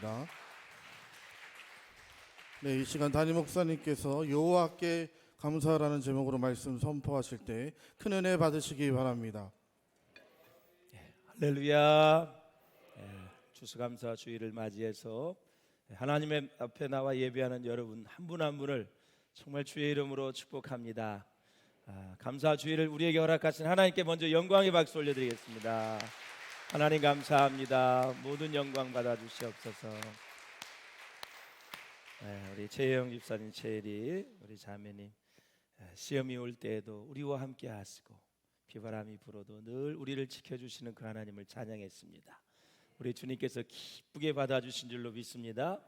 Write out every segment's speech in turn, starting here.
드리겠습니다. 네, 이 시간 담임 목사님께서 여호와께 감사라는 제목으로 말씀 선포하실 때 큰 은혜 받으시기 바랍니다. 할렐루야. 추수감사 주일을 맞이해서 하나님의 앞에 나와 예배하는 여러분 한 분 한 분을 정말 주의 이름으로 축복합니다. 감사 주일을 우리에게 허락하신 하나님께 먼저 영광의 박수 올려드리겠습니다. 하나님 감사합니다. 모든 영광 받아주시옵소서. 우리 최혜영 집사님, 최혜리 우리 자매님, 시험이 올 때에도 우리와 함께 하시고 비바람이 불어도 늘 우리를 지켜주시는 그 하나님을 찬양했습니다. 우리 주님께서 기쁘게 받아주신 줄로 믿습니다.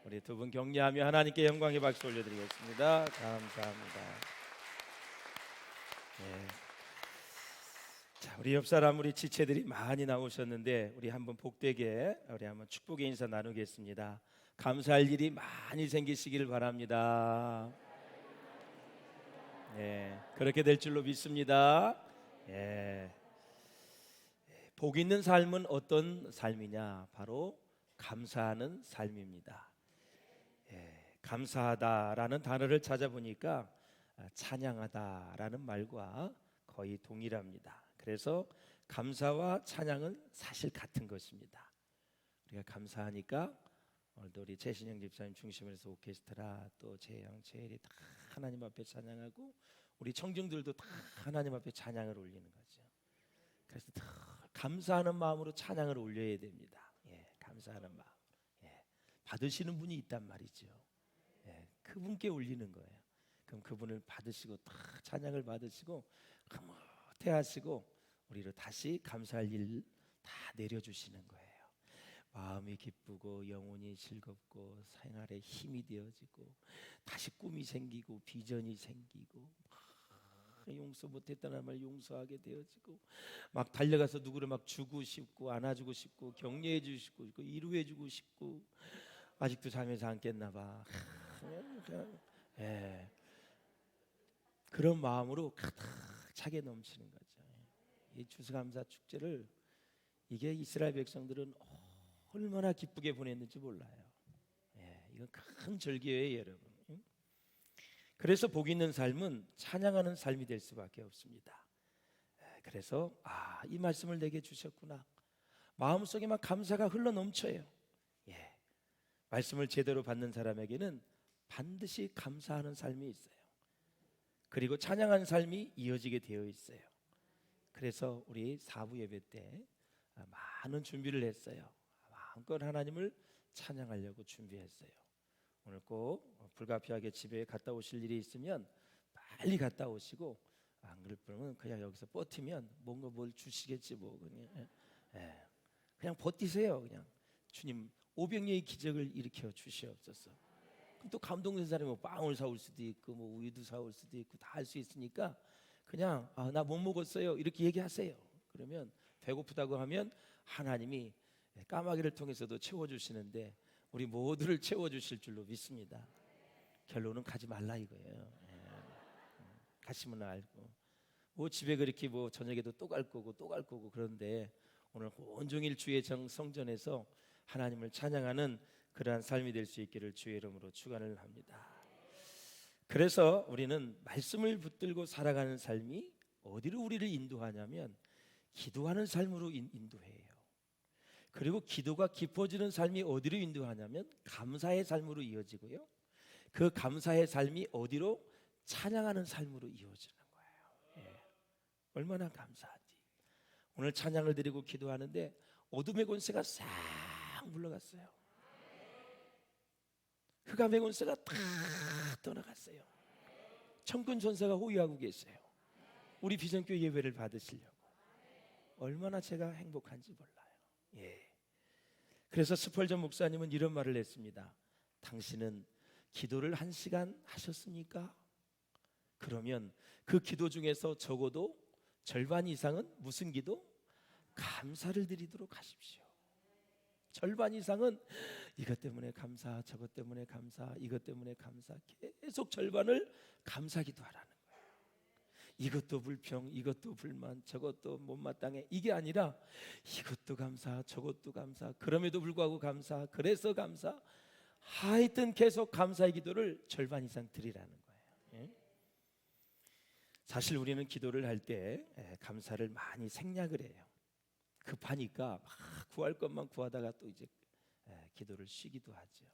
우리 두 분 격려하며 하나님께 영광의 박수 올려드리겠습니다. 감사합니다. 자, 우리 옆 사람 우리 지체들이 많이 나오셨는데 우리 한번 복되게 우리 한번 축복의 인사 나누겠습니다. 감사할 일이 많이 생기시기를 바랍니다. 그렇게 될 줄로 믿습니다. 복 있는 삶은 어떤 삶이냐? 바로 감사하는 삶입니다. 감사하다라는 단어를 찾아보니까 찬양하다라는 말과 거의 동일합니다. 그래서 감사와 찬양은 사실 같은 것입니다. 우리가 감사하니까 오늘도 우리 최신영 집사님 중심으로 해서 오케스트라 또 재영, 재일이 다 하나님 앞에 찬양하고 우리 청중들도 다 하나님 앞에 찬양을 올리는 거죠. 그래서 더 감사하는 마음으로 찬양을 올려야 됩니다. 감사하는 마음. 받으시는 분이 있단 말이죠. 그분께 올리는 거예요. 그럼 그분을 받으시고 다 찬양을 받으시고 흐뭇해하시고 우리로 다시 감사할 일 다 내려주시는 거예요. 마음이 기쁘고 영혼이 즐겁고 생활에 힘이 되어지고 다시 꿈이 생기고 비전이 생기고 용서 못했다는 말 용서하게 되어지고 막 달려가서 누구를 막 주고 싶고 안아주고 싶고 격려해 주고 싶고 위로해 주고 싶고 아직도 잠에서 안 깼나 봐. 그런 마음으로 가득 차게 넘치는 거죠. 이 추수감사 축제를 이게 이스라엘 백성들은 얼마나 기쁘게 보냈는지 몰라요. 이건 큰 절기예요, 여러분. 그래서 복 있는 삶은 찬양하는 삶이 될 수밖에 없습니다. 그래서 이 말씀을 내게 주셨구나. 마음속에 막 감사가 흘러 넘쳐요. 말씀을 제대로 받는 사람에게는 반드시 감사하는 삶이 있어요. 그리고 찬양하는 삶이 이어지게 되어 있어요. 그래서 우리 4부 예배 때 많은 준비를 했어요. 마음껏 하나님을 찬양하려고 준비했어요. 오늘 꼭 불가피하게 집에 갔다 오실 일이 있으면 빨리 갔다 오시고 안 그러면 그냥 여기서 버티면 뭔가 뭘 주시겠지 뭐 그냥 버티세요. 그냥 주님 500년의 기적을 일으켜 주시옵소서. 또 감동된 사람이 뭐 빵을 사올 수도 있고 뭐 우유도 사올 수도 있고 다 할 수 있으니까 그냥 나 못 먹었어요 이렇게 얘기하세요. 그러면 배고프다고 하면 하나님이 까마귀를 통해서도 채워주시는데 우리 모두를 채워주실 줄로 믿습니다. 결론은 가지 말라 이거예요. 가시면 알고 뭐 집에 그렇게 뭐 저녁에도 또 갈 거고 또 갈 거고 그런데 오늘 온종일 주의 성전에서 하나님을 찬양하는 그러한 삶이 될 수 있기를 주의 이름으로 축원을 합니다. 그래서 우리는 말씀을 붙들고 살아가는 삶이 어디로 우리를 인도하냐면 기도하는 삶으로 인도해요. 그리고 기도가 깊어지는 삶이 어디로 인도하냐면 감사의 삶으로 이어지고요. 그 감사의 삶이 어디로 찬양하는 삶으로 이어지는 거예요. 얼마나 감사하지. 오늘 찬양을 드리고 기도하는데 어둠의 권세가 싹 물러갔어요. 흑암의 권세가 다 떠나갔어요. 천군 천사가 호위하고 계세요. 우리 비전교회 예배를 받으시려고. 얼마나 제가 행복한지 몰라요. 그래서 스펄전 목사님은 이런 말을 했습니다. 당신은 기도를 1시간 하셨습니까? 그러면 그 기도 중에서 적어도 절반 이상은 무슨 기도? 감사를 드리도록 하십시오. 절반 이상은 이것 때문에 감사, 저것 때문에 감사, 이것 때문에 감사, 계속 절반을 감사 기도하라는 거예요. 이것도 불평, 이것도 불만, 저것도 못마땅해, 이게 아니라 이것도 감사, 저것도 감사, 그럼에도 불구하고 감사, 그래서 감사, 하여튼 계속 감사의 기도를 절반 이상 드리라는 거예요. 예? 사실 우리는 기도를 할 때 감사를 많이 생략을 해요. 급하니까 막 구할 것만 구하다가 또 이제 기도를 쉬기도 하죠.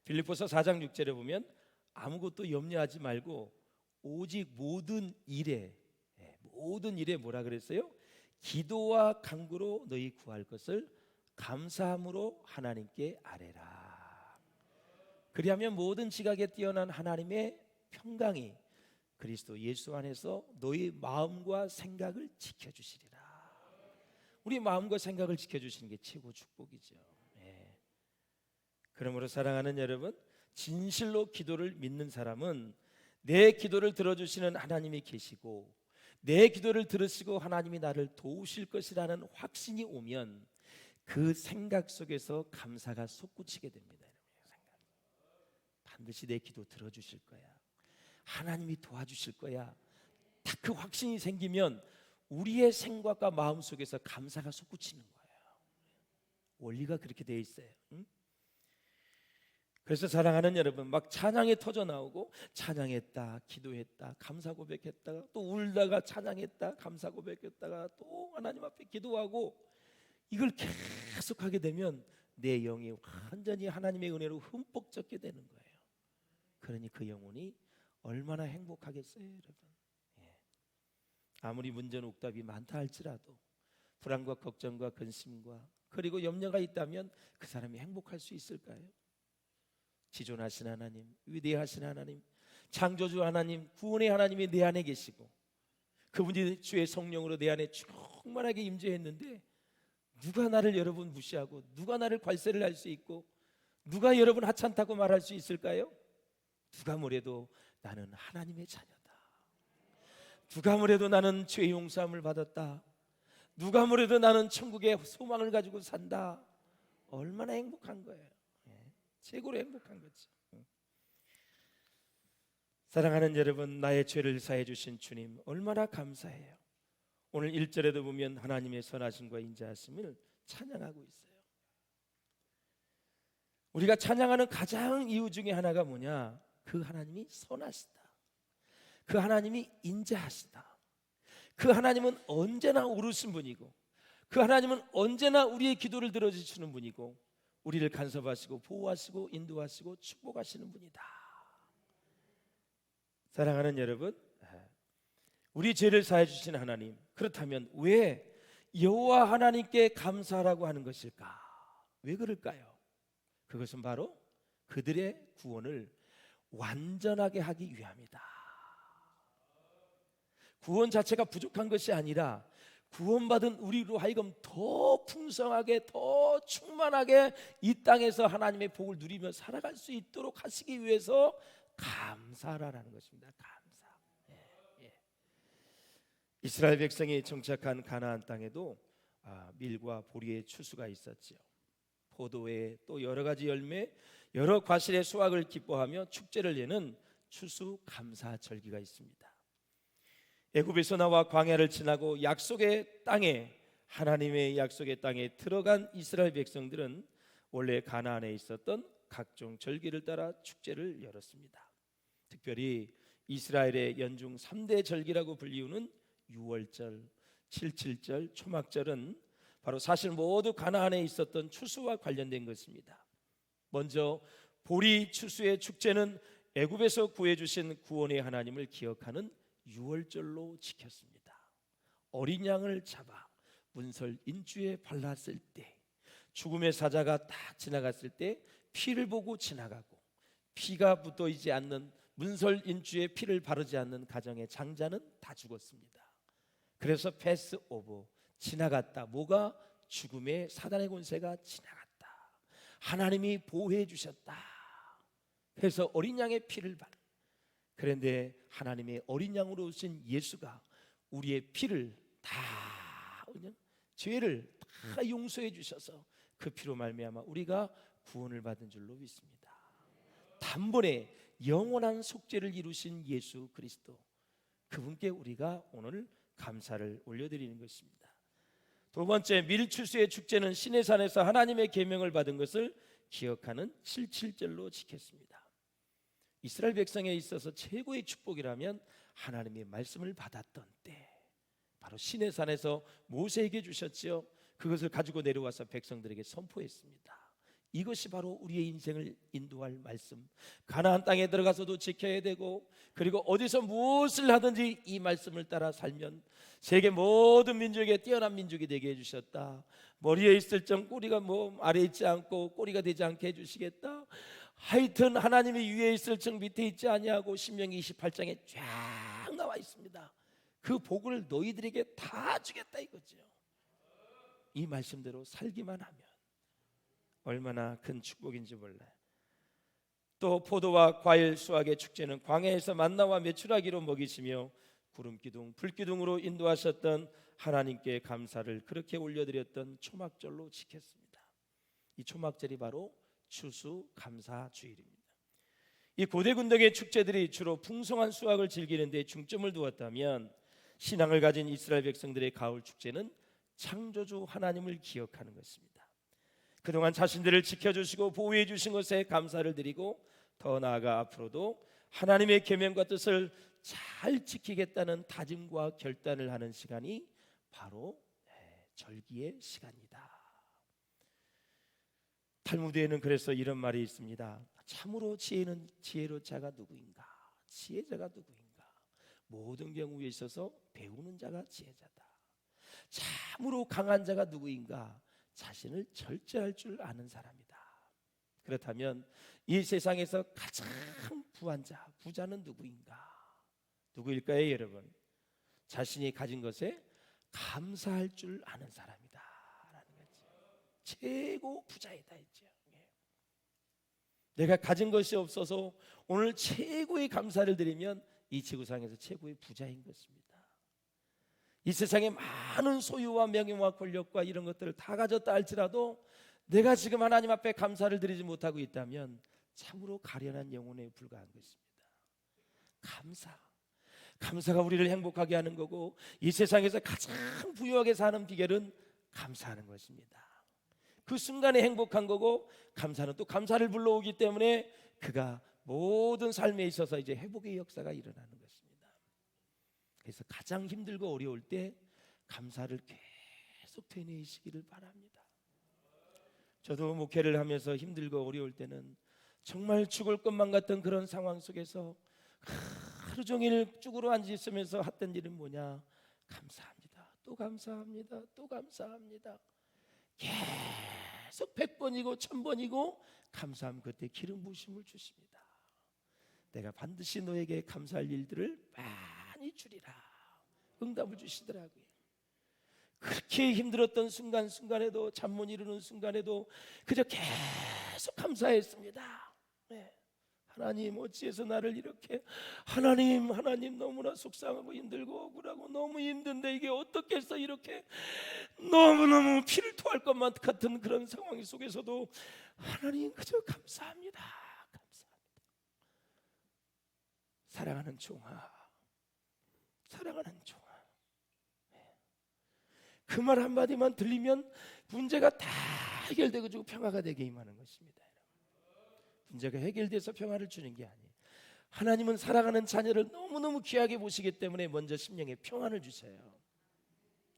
빌립보서 4장 6절에 보면 아무것도 염려하지 말고 오직 모든 일에 뭐라 그랬어요? 기도와 간구로 너희 구할 것을 감사함으로 하나님께 아뢰라. 그리하면 모든 지각에 뛰어난 하나님의 평강이 그리스도 예수 안에서 너희 마음과 생각을 지켜주시리라. 우리 마음과 생각을 지켜주시는 게 최고 축복이죠. 예. 그러므로 사랑하는 여러분, 진실로 기도를 믿는 사람은 내 기도를 들어주시는 하나님이 계시고 내 기도를 들으시고 하나님이 나를 도우실 것이라는 확신이 오면 그 생각 속에서 감사가 솟구치게 됩니다. 반드시 내 기도 들어주실 거야, 하나님이 도와주실 거야, 딱 그 확신이 생기면 우리의 생각과 마음 속에서 감사가 솟구치는 거예요. 원리가 그렇게 되어 있어요. 응? 그래서 사랑하는 여러분, 막 찬양이 터져 나오고 찬양했다, 기도했다, 감사 고백했다가 또 울다가 찬양했다, 감사 고백했다가 또 하나님 앞에 기도하고, 이걸 계속하게 되면 내 영이 완전히 하나님의 은혜로 흠뻑 젖게 되는 거예요. 그러니 그 영혼이 얼마나 행복하겠어요, 여러분. 예. 아무리 문제는 옥답이 많다 할지라도 불안과 걱정과 근심과 그리고 염려가 있다면 그 사람이 행복할 수 있을까요? 지존하신 하나님, 위대하신 하나님, 창조주 하나님, 구원의 하나님이 내 안에 계시고 그분이 주의 성령으로 내 안에 충만하게 임재했는데 누가 나를 여러분 무시하고 누가 나를 괄세를 할 수 있고 누가 여러분 하찮다고 말할 수 있을까요? 누가 뭐래도 나는 하나님의 자녀다. 누가 뭐래도 나는 죄 용서함을 받았다. 누가 뭐래도 나는 천국의 소망을 가지고 산다. 얼마나 행복한 거예요. 최고로 행복한 거죠. 사랑하는 여러분, 나의 죄를 사해 주신 주님 얼마나 감사해요. 오늘 1절에도 보면 하나님의 선하심과 인자하심을 찬양하고 있어요. 우리가 찬양하는 가장 이유 중에 하나가 뭐냐? 그 하나님이 선하시다, 그 하나님이 인자하시다, 그 하나님은 언제나 오르신 분이고 그 하나님은 언제나 우리의 기도를 들어주시는 분이고 우리를 간섭하시고 보호하시고 인도하시고 축복하시는 분이다. 사랑하는 여러분, 우리 죄를 사해 주신 하나님, 그렇다면 왜 여호와 하나님께 감사하라고 하는 것일까? 왜 그럴까요? 그것은 바로 그들의 구원을 완전하게 하기 위함이다. 구원 자체가 부족한 것이 아니라 구원받은 우리로 하여금 더 풍성하게, 더 충만하게 이 땅에서 하나님의 복을 누리며 살아갈 수 있도록 하시기 위해서 감사라는 것입니다. 감사. 이스라엘 백성이 정착한 가나안 땅에도 밀과 보리의 추수가 있었지요. 포도에 또 여러 가지 열매, 여러 과실의 수확을 기뻐하며 축제를 여는 추수 감사 절기가 있습니다. 애굽에서 나와 광야를 지나고 약속의 땅에, 하나님의 약속의 땅에 들어간 이스라엘 백성들은 원래 가나안에 있었던 각종 절기를 따라 축제를 열었습니다. 특별히 이스라엘의 연중 3대 절기라고 불리우는 유월절, 칠칠절, 초막절은 바로 사실 모두 가나안에 있었던 추수와 관련된 것입니다. 먼저 보리 추수의 축제는 애굽에서 구해주신 구원의 하나님을 기억하는 유월절로 지켰습니다. 어린 양을 잡아 문설 인주에 발랐을 때, 죽음의 사자가 딱 지나갔을 때 피를 보고 지나가고, 피가 묻어있지 않는 문설 인주에 피를 바르지 않는 가정의 장자는 다 죽었습니다. 그래서 패스 오버, 지나갔다. 뭐가? 죽음의 사단의 권세가 지나갔다. 하나님이 보호해 주셨다. 그래서 어린 양의 피를 바르. 그런데 하나님의 어린 양으로 오신 예수가 우리의 피를 다, 그냥 죄를 다 용서해 주셔서 그 피로 말미암아 우리가 구원을 받은 줄로 믿습니다. 단번에 영원한 속죄를 이루신 예수 그리스도, 그분께 우리가 오늘 감사를 올려드리는 것입니다. 두 번째, 밀추수의 축제는 시내산에서 하나님의 계명을 받은 것을 기억하는 7.7절로 지켰습니다. 이스라엘 백성에 있어서 최고의 축복이라면 하나님의 말씀을 받았던 때, 바로 시내산에서 모세에게 주셨지요. 그것을 가지고 내려와서 백성들에게 선포했습니다. 이것이 바로 우리의 인생을 인도할 말씀. 가나안 땅에 들어가서도 지켜야 되고, 그리고 어디서 무엇을 하든지 이 말씀을 따라 살면 세계 모든 민족에 뛰어난 민족이 되게 해주셨다. 머리에 있을 정 꼬리가 아래에 있지 않고 꼬리가 되지 않게 해주시겠다. 하여튼 하나님이 위에 있을 정 밑에 있지 아니하고 신명기 28장에 쫙 나와 있습니다. 그 복을 너희들에게 다 주겠다 이거죠. 이 말씀대로 살기만 하면 얼마나 큰 축복인지 몰라요. 또 포도와 과일 수확의 축제는 광야에서 만나와 메추라기로 먹이시며 구름기둥 불기둥으로 인도하셨던 하나님께 감사를 그렇게 올려드렸던 초막절로 지켰습니다. 이 초막절이 바로 추수감사주일입니다. 이 고대 군덕의 축제들이 주로 풍성한 수확을 즐기는 데 중점을 두었다면, 신앙을 가진 이스라엘 백성들의 가을 축제는 창조주 하나님을 기억하는 것입니다. 그동안 자신들을 지켜주시고 보호해 주신 것에 감사를 드리고, 더 나아가 앞으로도 하나님의 계명과 뜻을 잘 지키겠다는 다짐과 결단을 하는 시간이 바로 절기의 시간이다. 탈무드에는 그래서 이런 말이 있습니다. 참으로 지혜로 자가 누구인가? 지혜자가 누구인가? 모든 경우에 있어서 배우는 자가 지혜자다. 참으로 강한 자가 누구인가? 자신을 절제할 줄 아는 사람이다. 그렇다면 이 세상에서 가장 부한 자, 부자는 누구인가? 누구일까요, 여러분? 자신이 가진 것에 감사할 줄 아는 사람이다 라는 거죠. 최고 부자이다 했죠. 내가 가진 것이 없어서 오늘 최고의 감사를 드리면 이 지구상에서 최고의 부자인 것입니다. 이 세상에 많은 소유와 명예와 권력과 이런 것들을 다 가졌다 할지라도 내가 지금 하나님 앞에 감사를 드리지 못하고 있다면 참으로 가련한 영혼에 불과한 것입니다. 감사가 우리를 행복하게 하는 거고, 이 세상에서 가장 부유하게 사는 비결은 감사하는 것입니다. 그 순간에 행복한 거고, 감사는 또 감사를 불러오기 때문에 그가 모든 삶에 있어서 이제 회복의 역사가 일어나는 것입니다. 그래서 가장 힘들고 어려울 때 감사를 계속 되뇌이시기를 바랍니다. 저도 목회를 하면서 힘들고 어려울 때는 정말 죽을 것만 같은 그런 상황 속에서 하루 종일 쭈그러 앉아 있으면서 했던 일은 뭐냐? 감사합니다. 또 감사합니다. 또 감사합니다. 계속 100번이고 1000번이고 감사하면 그때 기름 부으심을 주십니다. 내가 반드시 너에게 감사할 일들을 많이 주리라. 응답을 주시더라고요. 그렇게 힘들었던 순간에도, 잠 못 이루는 순간에도 그저 계속 감사했습니다. 네. 하나님 어찌해서 나를 이렇게, 하나님 너무나 속상하고 힘들고 억울하고 너무 힘든데 이게 어떻게 해서 이렇게 너무너무 피를 토할 것만 같은 그런 상황 속에서도 하나님 그저 감사합니다. 사랑하는 종아, 그 말 한마디만 들리면 문제가 다 해결되고 평화가 되게 임하는 것입니다. 문제가 해결돼서 평화를 주는 게 아니에요. 하나님은 사랑하는 자녀를 너무너무 귀하게 보시기 때문에 먼저 심령에 평안을 주세요.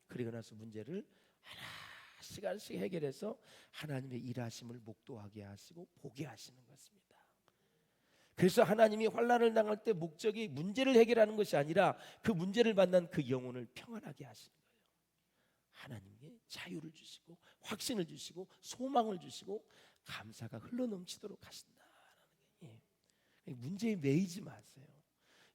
그리고 나서 문제를 하나씩 해결해서 하나님의 일하심을 목도하게 하시고 보게 하시는 것입니다. 그래서 하나님이 환난을 당할 때 목적이 문제를 해결하는 것이 아니라 그 문제를 만난 그 영혼을 평안하게 하시는 거예요. 하나님의 자유를 주시고 확신을 주시고 소망을 주시고 감사가 흘러넘치도록 하신다라는 게, 문제에 매이지 마세요.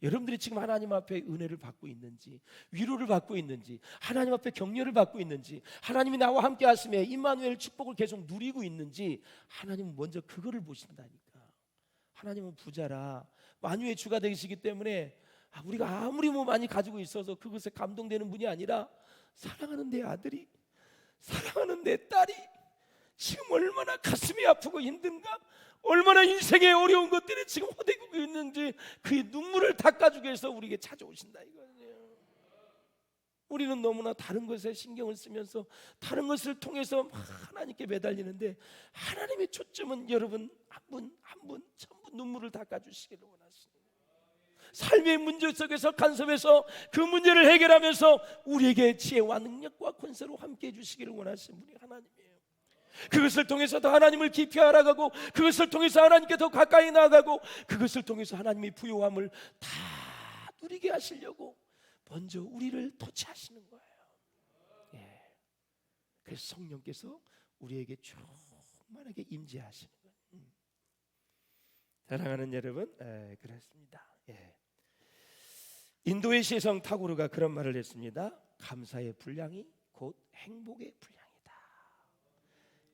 여러분들이 지금 하나님 앞에 은혜를 받고 있는지, 위로를 받고 있는지, 하나님 앞에 격려를 받고 있는지, 하나님이 나와 함께 하심에 임마누엘 축복을 계속 누리고 있는지, 하나님은 먼저 그거를 보신다니까. 하나님은 부자라 만유의 주가 되시기 때문에 우리가 아무리 많이 가지고 있어서 그것에 감동되는 분이 아니라, 사랑하는 내 아들이, 사랑하는 내 딸이 지금 얼마나 가슴이 아프고 힘든가, 얼마나 인생의 어려운 것들이 지금 호되고 있는지 그의 눈물을 닦아주기 위해서 우리에게 찾아오신다 이거예요. 우리는 너무나 다른 것에 신경을 쓰면서 다른 것을 통해서 하나님께 매달리는데, 하나님의 초점은 여러분 한 분 한 분 전부 눈물을 닦아주시기를 원하십니다. 삶의 문제 속에서 간섭해서 그 문제를 해결하면서 우리에게 지혜와 능력과 권세로 함께해 주시기를 원하시는 분이 하나님이에요. 그것을 통해서 더 하나님을 깊이 알아가고, 그것을 통해서 하나님께 더 가까이 나아가고, 그것을 통해서 하나님의 부요함을 다 누리게 하시려고 먼저 우리를 터치하시는 거예요. 예. 그래서 성령께서 우리에게 충만하게 임재하시는 거예요. 사랑하는 여러분, 그렇습니다. 예. 인도의 시성 타고르가 그런 말을 했습니다. 감사의 분량이 곧 행복의 분량이다.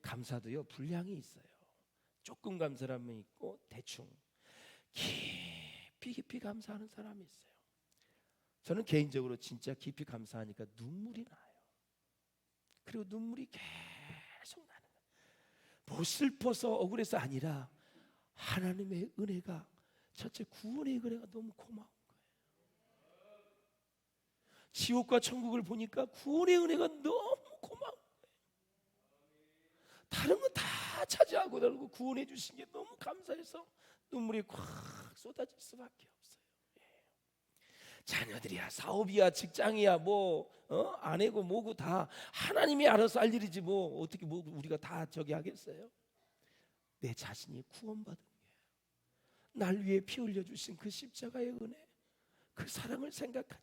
감사도요 분량이 있어요. 조금 감사한 사람이 있고 대충 깊이 감사하는 사람이 있어요. 저는 개인적으로 진짜 깊이 감사하니까 눈물이 나요. 그리고 눈물이 계속 나는 거예요. 뭐 슬퍼서 억울해서 아니라 하나님의 은혜가, 첫째 구원의 은혜가 너무 고마운 거예요. 지옥과 천국을 보니까 구원의 은혜가 너무 고마운 거예요. 다른 건 다 차지하고 다르고 구원해 주신 게 너무 감사해서 눈물이 콱 쏟아질 수밖에 없어요. 자녀들이야, 사업이야, 직장이야, 뭐 아내고 뭐고 다 하나님이 알아서 할 일이지 뭐 어떻게 뭐 우리가 다 저기 하겠어요? 내 자신이 구원받은 게, 날 위해 피 흘려 주신 그 십자가의 은혜, 그 사랑을 생각하니까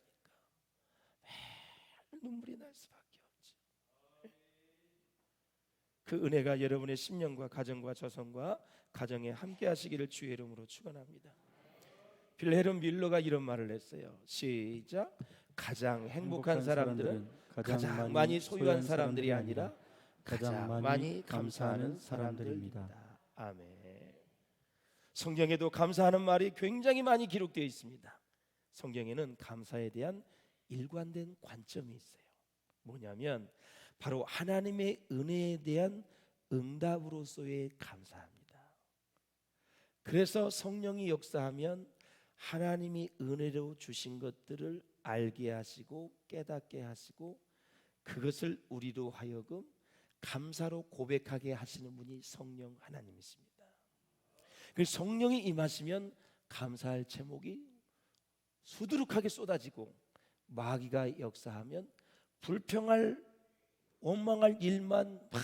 매일 눈물이 날 수밖에 없지. 그 은혜가 여러분의 심령과 가정과 저성과 가정에 함께 하시기를 주의 이름으로 축원합니다. 빌헤름 밀러가 이런 말을 했어요. 시작. 가장 행복한 사람들은 가장 많이 소유한 사람들이 아니라 가장 많이 감사하는 사람들입니다. 아멘. 성경에도 감사하는 말이 굉장히 많이 기록되어 있습니다. 성경에는 감사에 대한 일관된 관점이 있어요. 뭐냐면 바로 하나님의 은혜에 대한 응답으로서의 감사합니다. 그래서 성령이 역사하면 하나님이 은혜로 주신 것들을 알게 하시고 깨닫게 하시고, 그것을 우리로 하여금 감사로 고백하게 하시는 분이 성령 하나님이십니다. 그래서 성령이 임하시면 감사할 제목이 수두룩하게 쏟아지고, 마귀가 역사하면 불평할 원망할 일만 막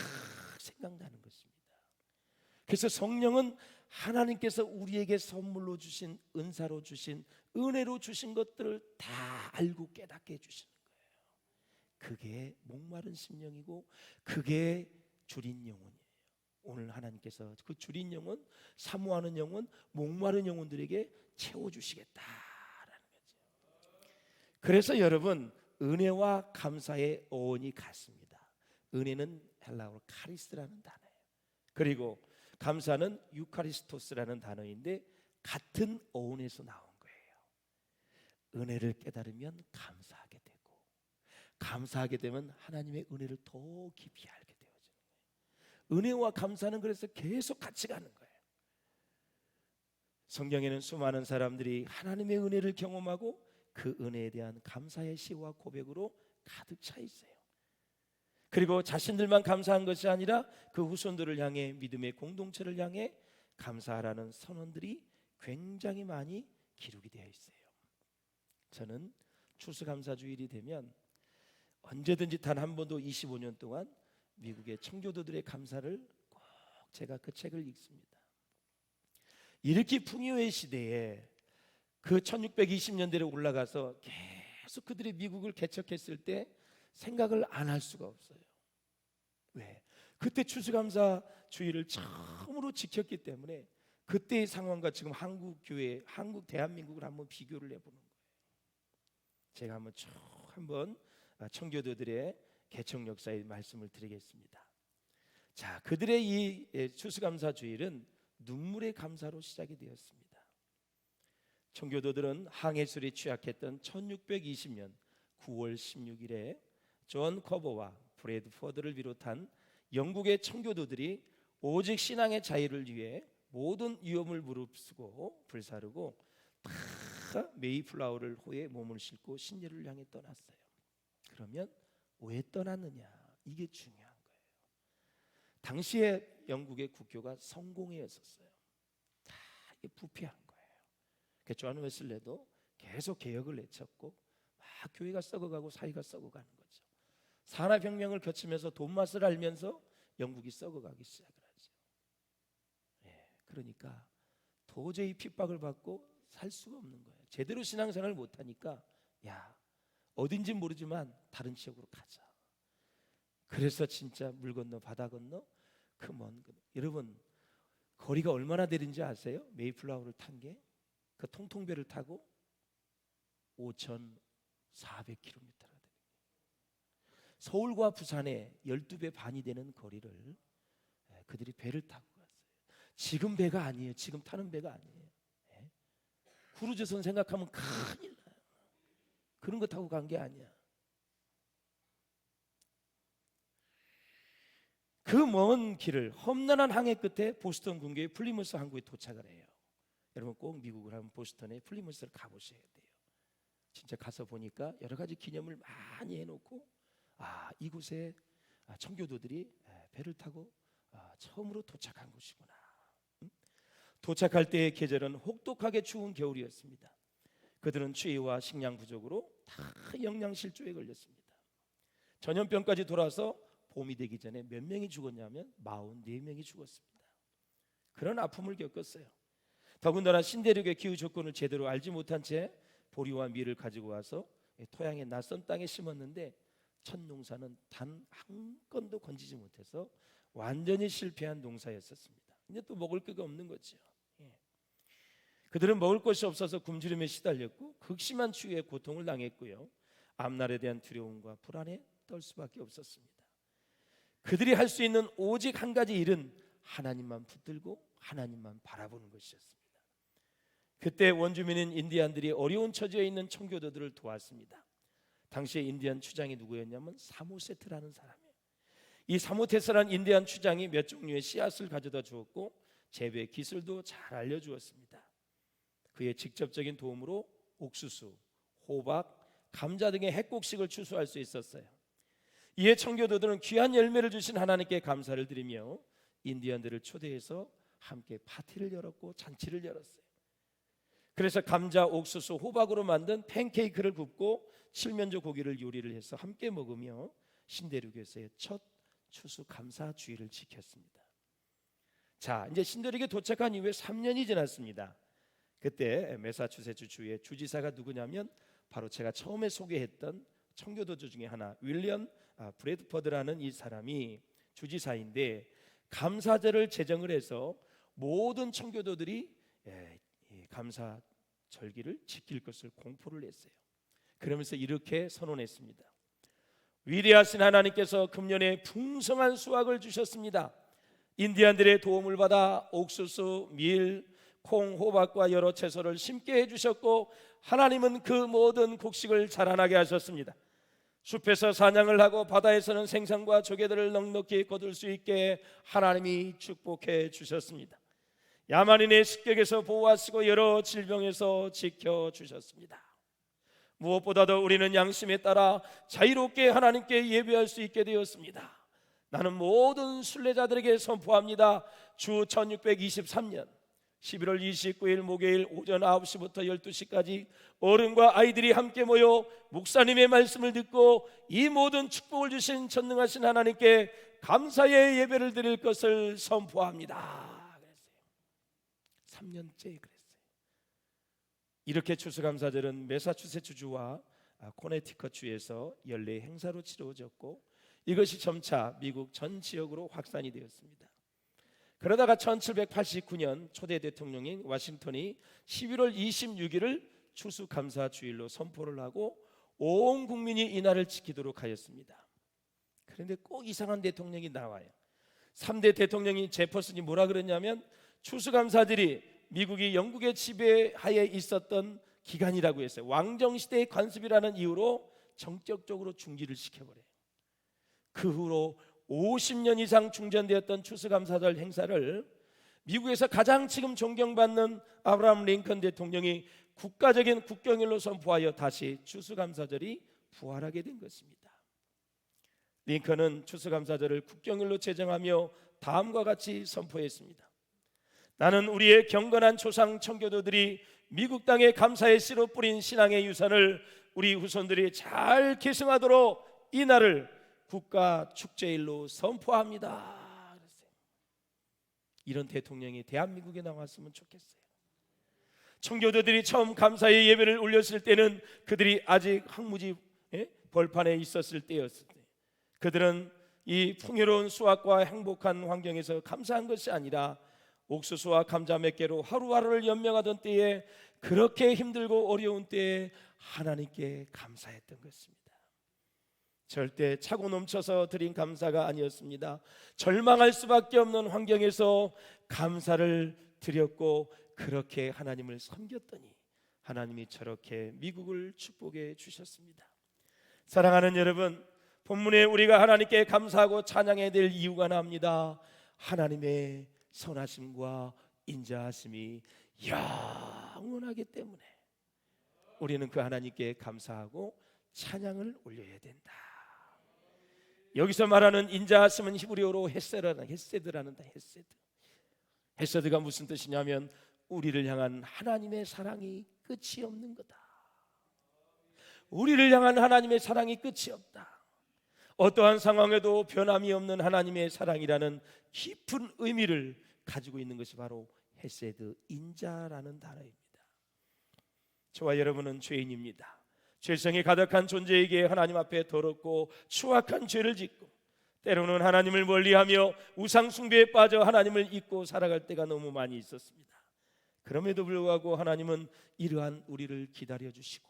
생각나는 것입니다. 그래서 성령은 하나님께서 우리에게 선물로 주신, 은사로 주신, 은혜로 주신 것들을 다 알고 깨닫게 해주시는 거예요. 그게 목마른 심령이고 그게 주린 영혼이에요. 오늘 하나님께서 그 주린 영혼, 사모하는 영혼, 목마른 영혼들에게 채워주시겠다라는 거죠. 그래서 여러분, 은혜와 감사의 어원이 같습니다. 은혜는 헬라어로 카리스라는 단어예요. 그리고 감사는 유카리스토스라는 단어인데 같은 어원에서 나온 거예요. 은혜를 깨달으면 감사하게 되고, 감사하게 되면 하나님의 은혜를 더 깊이 알게 되어지는 거예요. 은혜와 감사는 그래서 계속 같이 가는 거예요. 성경에는 수많은 사람들이 하나님의 은혜를 경험하고 그 은혜에 대한 감사의 시와 고백으로 가득 차 있어요. 그리고 자신들만 감사한 것이 아니라 그 후손들을 향해, 믿음의 공동체를 향해 감사하라는 선언들이 굉장히 많이 기록이 되어 있어요. 저는 추수감사주일이 되면 언제든지 단 한 번도 25년 동안 미국의 청교도들의 감사를 꼭 제가 그 책을 읽습니다. 이렇게 풍요의 시대에 그 1620년대로 올라가서 계속 그들이 미국을 개척했을 때 생각을 안 할 수가 없어요. 왜? 그때 추수감사 주일을 처음으로 지켰기 때문에 그때의 상황과 지금 한국 교회, 한국 대한민국을 한번 비교를 해보는 거예요. 제가 한번 청교도들의 개척 역사의 말씀을 드리겠습니다. 자, 그들의 이 추수감사 주일은 눈물의 감사로 시작이 되었습니다. 청교도들은 항해술에 취약했던 1620년 9월 16일에 존 커버와 브래드 포드를 비롯한 영국의 청교도들이 오직 신앙의 자유를 위해 모든 위험을 무릅쓰고 불사르고 다 메이플라워를 호에 몸을 싣고 신예를 향해 떠났어요. 그러면 왜 떠났느냐? 이게 중요한 거예요. 당시에 영국의 국교가 성공회였었어요. 다 이게 부패한 거예요. 그러니까 존 웨슬레도 계속 개혁을 외쳤고 막 교회가 썩어가고 사회가 썩어가는 거죠. 산업혁명을 거치면서 돈 맛을 알면서 영국이 썩어가기 시작을 하죠. 그러니까 도저히 핍박을 받고 살 수가 없는 거예요. 제대로 신앙생활을 못하니까 야, 어딘지 모르지만 다른 지역으로 가자. 그래서 진짜 물 건너 바다 건너 그 먼 여러분 거리가 얼마나 되는지 아세요? 메이플라워를 탄 게 그 통통배를 타고 5,400km가 됩니다. 서울과 부산의 12배 반이 되는 거리를 그들이 배를 타고 갔어요. 지금 배가 아니에요. 지금 타는 배가 아니에요. 크루즈선 생각하면 큰일 나요. 그런 거 타고 간 게 아니야. 그 먼 길을 험난한 항해 끝에 보스턴 근교의 플리머스 항구에 도착을 해요. 여러분 꼭 미국을 하면 보스턴에 플리머스를 가보셔야 돼요. 진짜 가서 보니까 여러 가지 기념을 많이 해놓고 이곳에 청교도들이 배를 타고 처음으로 도착한 곳이구나. 도착할 때의 계절은 혹독하게 추운 겨울이었습니다. 그들은 추위와 식량 부족으로 다 영양실조에 걸렸습니다. 전염병까지 돌아서 봄이 되기 전에 몇 명이 죽었냐면 44명이 죽었습니다. 그런 아픔을 겪었어요. 더군다나 신대륙의 기후 조건을 제대로 알지 못한 채 보리와 밀을 가지고 와서 토양의 낯선 땅에 심었는데 첫 농사는 단 한 건도 건지지 못해서 완전히 실패한 농사였었습니다. 이제 또 먹을 게 없는 거죠. 그들은 먹을 것이 없어서 굶주림에 시달렸고 극심한 추위에 고통을 당했고요. 앞날에 대한 두려움과 불안에 떨 수밖에 없었습니다. 그들이 할 수 있는 오직 한 가지 일은 하나님만 붙들고 하나님만 바라보는 것이었습니다. 그때 원주민인 인디안들이 어려운 처지에 있는 청교도들을 도왔습니다. 당시에 인디안 추장이 누구였냐면 사모세트라는 사람이에요. 이 사모테스라는 인디안 추장이 몇 종류의 씨앗을 가져다 주었고 재배 기술도 잘 알려주었습니다. 그의 직접적인 도움으로 옥수수, 호박, 감자 등의 핵곡식을 추수할 수 있었어요. 이에 청교도들은 귀한 열매를 주신 하나님께 감사를 드리며 인디언들을 초대해서 함께 파티를 열었고 잔치를 열었어요. 그래서 감자, 옥수수, 호박으로 만든 팬케이크를 굽고 칠면조 고기를 요리를 해서 함께 먹으며 신대륙에서의 첫 추수 감사 주의를 지켰습니다. 자, 이제 신대륙에 도착한 이후에 3년이 지났습니다. 그때 매사추세츠 주의 주지사가 누구냐면 바로 제가 처음에 소개했던 청교도주 중에 하나 윌리엄 브래드퍼드라는 이 사람이 주지사인데 감사절을 제정을 해서 모든 청교도들이 감사 절기를 지킬 것을 공포를 했어요. 그러면서 이렇게 선언했습니다. 위대하신 하나님께서 금년에 풍성한 수확을 주셨습니다. 인디안들의 도움을 받아 옥수수, 밀, 콩, 호박과 여러 채소를 심게 해주셨고 하나님은 그 모든 곡식을 자라나게 하셨습니다. 숲에서 사냥을 하고 바다에서는 생선과 조개들을 넉넉히 거둘 수 있게 하나님이 축복해 주셨습니다. 야만인의 습격에서 보호하시고 여러 질병에서 지켜주셨습니다. 무엇보다도 우리는 양심에 따라 자유롭게 하나님께 예배할 수 있게 되었습니다. 나는 모든 순례자들에게 선포합니다. 주 1623년 11월 29일 목요일 오전 9시부터 12시까지 어른과 아이들이 함께 모여 목사님의 말씀을 듣고 이 모든 축복을 주신 전능하신 하나님께 감사의 예배를 드릴 것을 선포합니다. 그랬어요. 3년째 그랬어요. 이렇게 추수감사절은 매사추세츠주와 코네티컷주에서 연례 행사로 치러졌고 이것이 점차 미국 전 지역으로 확산이 되었습니다. 그러다가 1789년 초대 대통령인 워싱턴이 11월 26일을 추수감사주일로 선포를 하고 온 국민이 이날을 지키도록 하였습니다. 그런데 꼭 이상한 대통령이 나와요. 3대 대통령이 제퍼슨이 뭐라 그랬냐면 추수감사절이 미국이 영국의 지배하에 있었던 기간이라고 했어요. 왕정시대의 관습이라는 이유로 정격적으로 중지를 시켜버려요. 그 후로 50년 이상 중단되었던 추수감사절 행사를 미국에서 가장 지금 존경받는 아브라함 링컨 대통령이 국가적인 국경일로 선포하여 다시 추수감사절이 부활하게 된 것입니다. 링컨은 추수감사절을 국경일로 제정하며 다음과 같이 선포했습니다. 나는 우리의 경건한 조상 청교도들이 미국 땅에 감사의 씨로 뿌린 신앙의 유산을 우리 후손들이 잘 계승하도록 이 날을 국가 축제일로 선포합니다. 이런 대통령이 대한민국에 나왔으면 좋겠어요. 청교도들이 처음 감사의 예배를 올렸을 때는 그들이 아직 황무지 벌판에 있었을 때였을 때, 그들은 이 풍요로운 수확과 행복한 환경에서 감사한 것이 아니라 옥수수와 감자 몇 개로 하루하루를 연명하던 때에, 그렇게 힘들고 어려운 때에 하나님께 감사했던 것입니다. 절대 차고 넘쳐서 드린 감사가 아니었습니다. 절망할 수밖에 없는 환경에서 감사를 드렸고 그렇게 하나님을 섬겼더니 하나님이 저렇게 미국을 축복해 주셨습니다. 사랑하는 여러분, 본문에 우리가 하나님께 감사하고 찬양해야 될 이유가 나옵니다. 하나님의 선하심과 인자하심이 영원하기 때문에 우리는 그 하나님께 감사하고 찬양을 올려야 된다. 여기서 말하는 인자하심은 히브리어로 헤세드라는 헤세드. 헤세드가 무슨 뜻이냐면 우리를 향한 하나님의 사랑이 끝이 없는 거다. 우리를 향한 하나님의 사랑이 끝이 없다. 어떠한 상황에도 변함이 없는 하나님의 사랑이라는 깊은 의미를 가지고 있는 것이 바로 헤세드, 인자라는 단어입니다. 저와 여러분은 죄인입니다. 죄성이 가득한 존재에게 하나님 앞에 더럽고 추악한 죄를 짓고 때로는 하나님을 멀리하며 우상 숭배에 빠져 하나님을 잊고 살아갈 때가 너무 많이 있었습니다. 그럼에도 불구하고 하나님은 이러한 우리를 기다려 주시고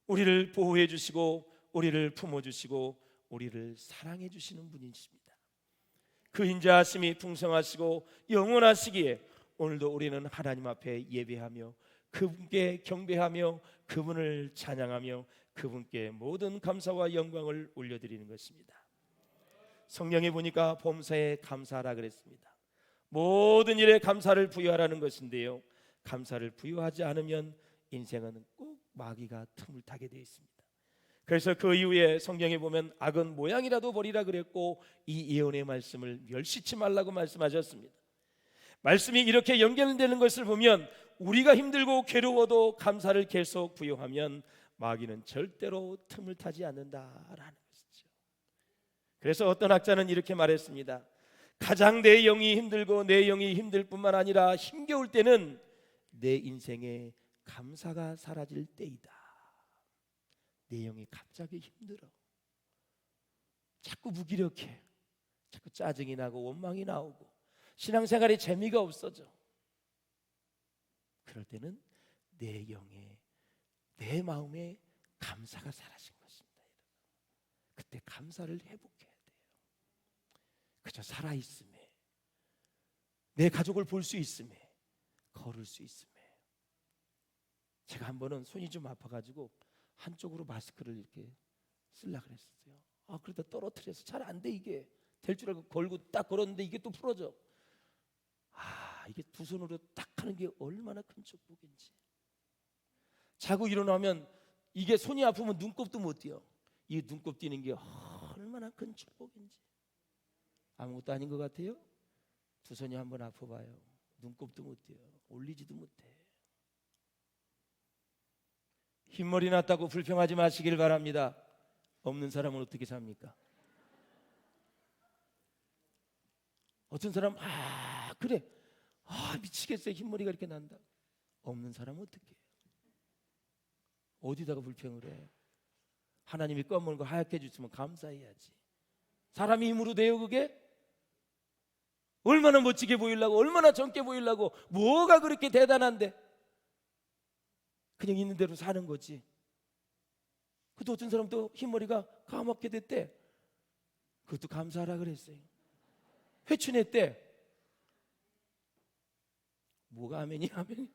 우리를 보호해 주시고 우리를 품어 주시고 우리를 사랑해 주시는 분이십니다. 그 인자하심이 풍성하시고 영원하시기에 오늘도 우리는 하나님 앞에 예배하며 그분께 경배하며 그분을 찬양하며 그분께 모든 감사와 영광을 올려드리는 것입니다. 성경에 보니까 범사에 감사하라 그랬습니다. 모든 일에 감사를 부여하라는 것인데요, 감사를 부여하지 않으면 인생은 꼭 마귀가 틈을 타게 되어 있습니다. 그래서 그 이후에 성경에 보면 악은 모양이라도 버리라 그랬고 이 예언의 말씀을 멸시치 말라고 말씀하셨습니다. 말씀이 이렇게 연결되는 것을 보면 우리가 힘들고 괴로워도 감사를 계속 부여하면 마귀는 절대로 틈을 타지 않는다라는 것이죠. 그래서 어떤 학자는 이렇게 말했습니다. 가장 내 영이 힘들고 내 영이 힘들 뿐만 아니라 힘겨울 때는 내 인생에 감사가 사라질 때이다. 내 영이 갑자기 힘들어, 자꾸 무기력해, 자꾸 짜증이 나고 원망이 나오고 신앙생활에 재미가 없어져. 그럴 때는 내 영에, 내 마음에 감사가 사라진 것입니다. 그때 감사를 회복해야 돼요. 그저 살아있음에, 내 가족을 볼 수 있음에, 걸을 수 있음에. 제가 한 번은 손이 좀 아파가지고 한쪽으로 마스크를 이렇게 쓰려고 그랬어요. 그러다 떨어뜨려서 잘 안 돼. 이게 될 줄 알고 걸고 딱 걸었는데 이게 또 풀어져. 이게 두 손으로 딱 하는 게 얼마나 큰 축복인지. 자고 일어나면 이게 손이 아프면 눈곱도 못 띄어. 이 눈곱 띄는 게 얼마나 큰 축복인지. 아무것도 아닌 것 같아요? 두 손이 한번 아파봐요. 눈곱도 못 띄어. 올리지도 못해. 흰머리 났다고 불평하지 마시길 바랍니다. 없는 사람은 어떻게 삽니까? 어떤 사람 그래 미치겠어요. 흰머리가 이렇게 난다. 없는 사람은 어떻게 해요? 어디다가 불평을 해? 하나님이 검은 거 하얗게 해주시면 감사해야지. 사람이 힘으로 돼요 그게? 얼마나 멋지게 보이려고, 얼마나 젊게 보이려고, 뭐가 그렇게 대단한데? 그냥 있는 대로 사는 거지. 그것도 어떤 사람도 흰머리가 까맣게 됐대. 그것도 감사하라 그랬어요. 회춘했대. 뭐가 아멘이 아멘.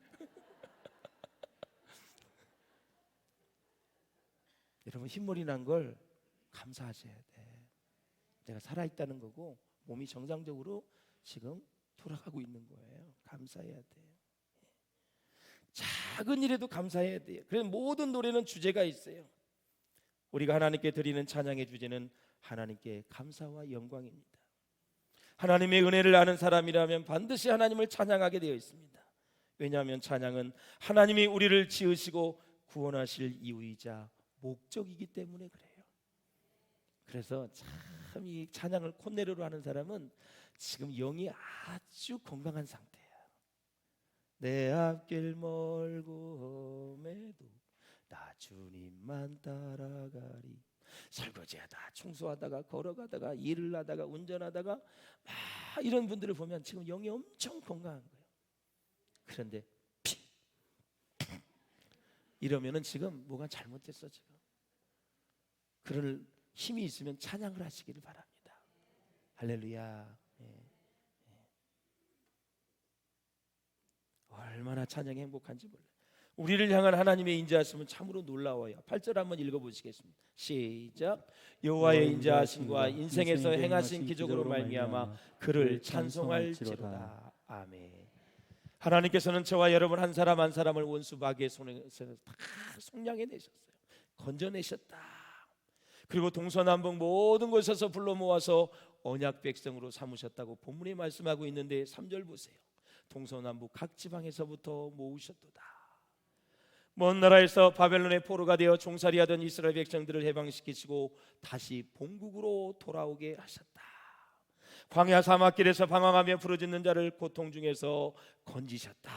여러분 흰머리 난 걸 감사하셔야 돼. 내가 살아있다는 거고 몸이 정상적으로 지금 돌아가고 있는 거예요. 감사해야 돼요. 작은 일에도 감사해야 돼요. 그래서 모든 노래는 주제가 있어요. 우리가 하나님께 드리는 찬양의 주제는 하나님께 감사와 영광입니다. 하나님의 은혜를 아는 사람이라면 반드시 하나님을 찬양하게 되어 있습니다. 왜냐하면 찬양은 하나님이 우리를 지으시고 구원하실 이유이자 목적이기 때문에 그래요. 그래서 참 이 찬양을 콧내려로 하는 사람은 지금 영이 아주 건강한 상태야. 내 앞길 멀고 험해도 나 주님만 따라가리. 설거지하다, 청소하다가, 걸어가다가, 일을 하다가, 운전하다가 막 이런 분들을 보면 지금 영이 엄청 건강한 거예요. 그런데 이러면은 지금 뭐가 잘못됐어. 지금 그럴 힘이 있으면 찬양을 하시기를 바랍니다. 할렐루야. 얼마나 찬양이 행복한지 몰라요. 우리를 향한 하나님의 인자하심은 참으로 놀라워요. 8절 한번 읽어보시겠습니다. 시작. 여호와의 인자하심과 인생에서 행하신 기적으로 말미암아 그를 찬송할지로다. 아멘. 하나님께서는 저와 여러분 한 사람 한 사람을 원수 마귀의 손에서 다 속량해 내셨어요. 건져내셨다. 그리고 동서남북 모든 곳에서 불러 모아서 언약 백성으로 삼으셨다고 본문이 말씀하고 있는데 3절 보세요. 동서남북 각 지방에서부터 모으셨도다. 먼 나라에서 바벨론의 포로가 되어 종살이하던 이스라엘 백성들을 해방시키시고 다시 본국으로 돌아오게 하셨다. 광야 사막길에서 방황하며 부르짖는 자를 고통 중에서 건지셨다.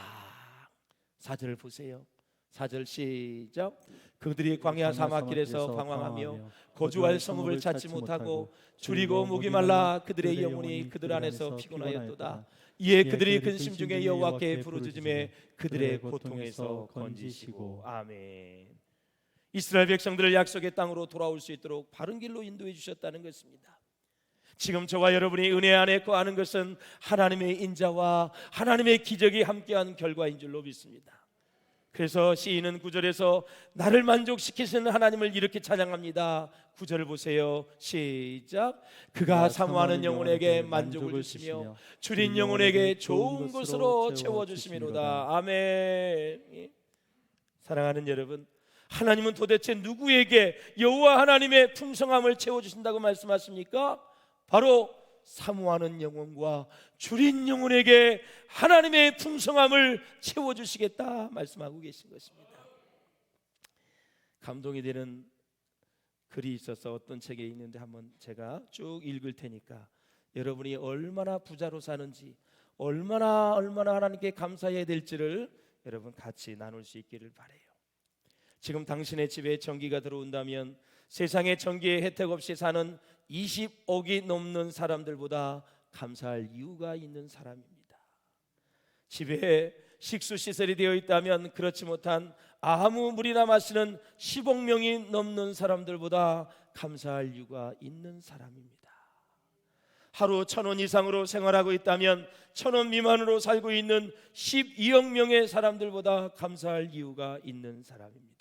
4절을 보세요. 4절 시작. 그들이 광야 사막길에서 방황하며 거주할 성읍을 찾지 못하고 줄이고 목이 말라 그들의 영혼이 그들 안에서 피곤하였도다. 이에 그들이 근심 중에 여호와께 부르짖음에 그들의 고통에서 건지시고. 아멘. 이스라엘 백성들을 약속의 땅으로 돌아올 수 있도록 바른 길로 인도해 주셨다는 것입니다. 지금 저와 여러분이 은혜 안에 거하는 것은 하나님의 인자와 하나님의 기적이 함께한 결과인 줄로 믿습니다. 그래서 시인은 9절에서 나를 만족시키시는 하나님을 이렇게 찬양합니다. 9절을 보세요. 시작. 그가 사모하는 영혼에게 만족을 주시며 줄인 영혼에게 좋은 것으로 채워주심이로다. 아멘. 사랑하는 여러분, 하나님은 도대체 누구에게 여호와 하나님의 풍성함을 채워주신다고 말씀하십니까? 바로 사모하는 영혼과 줄인 영혼에게 하나님의 풍성함을 채워주시겠다 말씀하고 계신 것입니다. 감동이 되는 글이 있어서 어떤 책에 있는데 한번 제가 쭉 읽을 테니까 여러분이 얼마나 부자로 사는지 얼마나 하나님께 감사해야 될지를 여러분 같이 나눌 수 있기를 바라요. 지금 당신의 집에 전기가 들어온다면 세상에 전기의 혜택 없이 사는 20억이 넘는 사람들보다 감사할 이유가 있는 사람입니다. 집에 식수 시설이 되어 있다면 그렇지 못한 아무 물이나 마시는 10억 명이 넘는 사람들보다 감사할 이유가 있는 사람입니다. 하루 1,000원 이상으로 생활하고 있다면 1,000원 미만으로 살고 있는 12억 명의 사람들보다 감사할 이유가 있는 사람입니다.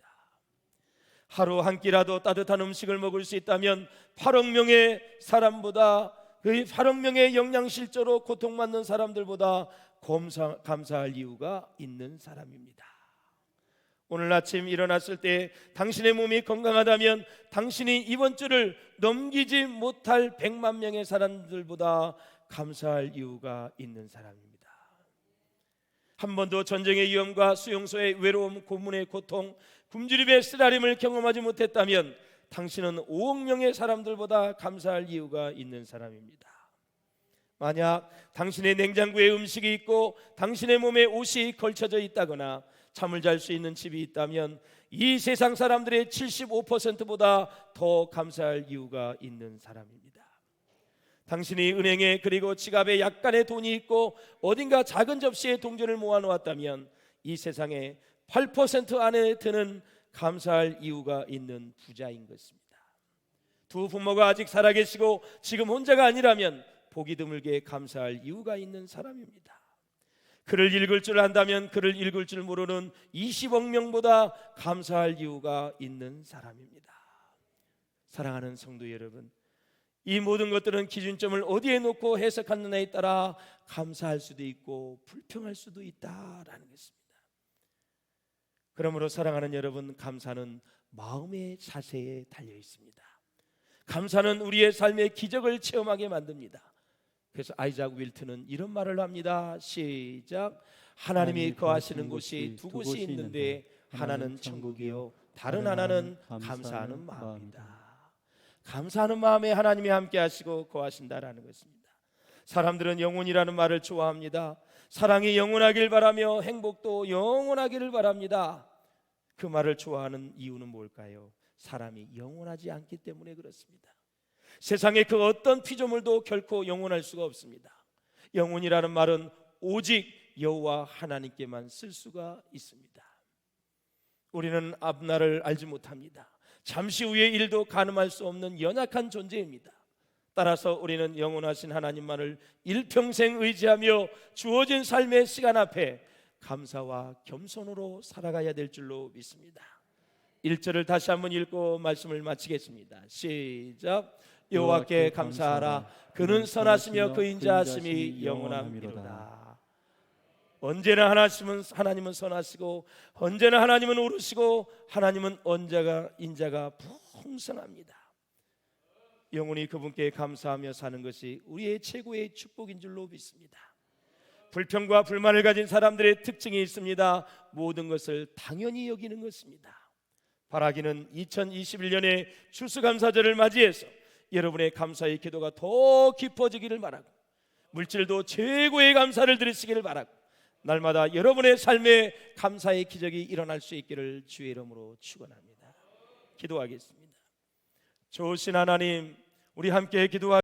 하루 한 끼라도 따뜻한 음식을 먹을 수 있다면 8억 명의 사람보다 그 8억 명의 영양실조로 고통받는 사람들보다 감사할 이유가 있는 사람입니다. 오늘 아침 일어났을 때 당신의 몸이 건강하다면 당신이 이번 주를 넘기지 못할 100만 명의 사람들보다 감사할 이유가 있는 사람입니다. 한 번도 전쟁의 위험과 수용소의 외로움, 고문의 고통, 굶주림의 쓰라림을 경험하지 못했다면 당신은 5억 명의 사람들보다 감사할 이유가 있는 사람입니다. 만약 당신의 냉장고에 음식이 있고 당신의 몸에 옷이 걸쳐져 있다거나 잠을 잘 수 있는 집이 있다면 이 세상 사람들의 75%보다 더 감사할 이유가 있는 사람입니다. 당신이 은행에 그리고 지갑에 약간의 돈이 있고 어딘가 작은 접시에 동전을 모아놓았다면 이 세상에 8% 안에 드는 감사할 이유가 있는 부자인 것입니다. 두 부모가 아직 살아계시고 지금 혼자가 아니라면 보기 드물게 감사할 이유가 있는 사람입니다. 글을 읽을 줄 안다면 글을 읽을 줄 모르는 20억 명보다 감사할 이유가 있는 사람입니다. 사랑하는 성도 여러분, 이 모든 것들은 기준점을 어디에 놓고 해석하느냐에 따라 감사할 수도 있고 불평할 수도 있다라는 것입니다. 그러므로 사랑하는 여러분, 감사는 마음의 자세에 달려 있습니다. 감사는 우리의 삶의 기적을 체험하게 만듭니다. 그래서 아이작 윌튼은 이런 말을 합니다. 시작. 하나님이 거하시는 곳이 두 곳이 있는데 하나는 천국이요 다른 하나는 감사하는 마음이다. 감사하는 마음에 하나님이 함께 하시고 거하신다라는 것입니다. 사람들은 영혼이라는 말을 좋아합니다. 사랑이 영원하길 바라며 행복도 영원하기를 바랍니다. 그 말을 좋아하는 이유는 뭘까요? 사람이 영원하지 않기 때문에 그렇습니다. 세상의 그 어떤 피조물도 결코 영원할 수가 없습니다. 영혼이라는 말은 오직 여호와 하나님께만 쓸 수가 있습니다. 우리는 앞날을 알지 못합니다. 잠시 후의 일도 가늠할 수 없는 연약한 존재입니다. 따라서 우리는 영원하신 하나님만을 일평생 의지하며 주어진 삶의 시간 앞에 감사와 겸손으로 살아가야 될 줄로 믿습니다. 1절을 다시 한번 읽고 말씀을 마치겠습니다. 시작. 여호와께 감사하라. 그는 선하시며 그 인자하심이 영원함이로다. 언제나 하나님은 선하시고 언제나 하나님은 오르시고 하나님은 인자가 풍성합니다. 영원히 그분께 감사하며 사는 것이 우리의 최고의 축복인 줄로 믿습니다. 불평과 불만을 가진 사람들의 특징이 있습니다. 모든 것을 당연히 여기는 것입니다. 바라기는 2021년의 추수감사절을 맞이해서 여러분의 감사의 기도가 더 깊어지기를 바라고 물질도 최고의 감사를 드리시기를 바라고 날마다 여러분의 삶에 감사의 기적이 일어날 수 있기를 주의 이름으로 축원합니다. 기도하겠습니다. 좋으신 하나님, 우리 함께 기도하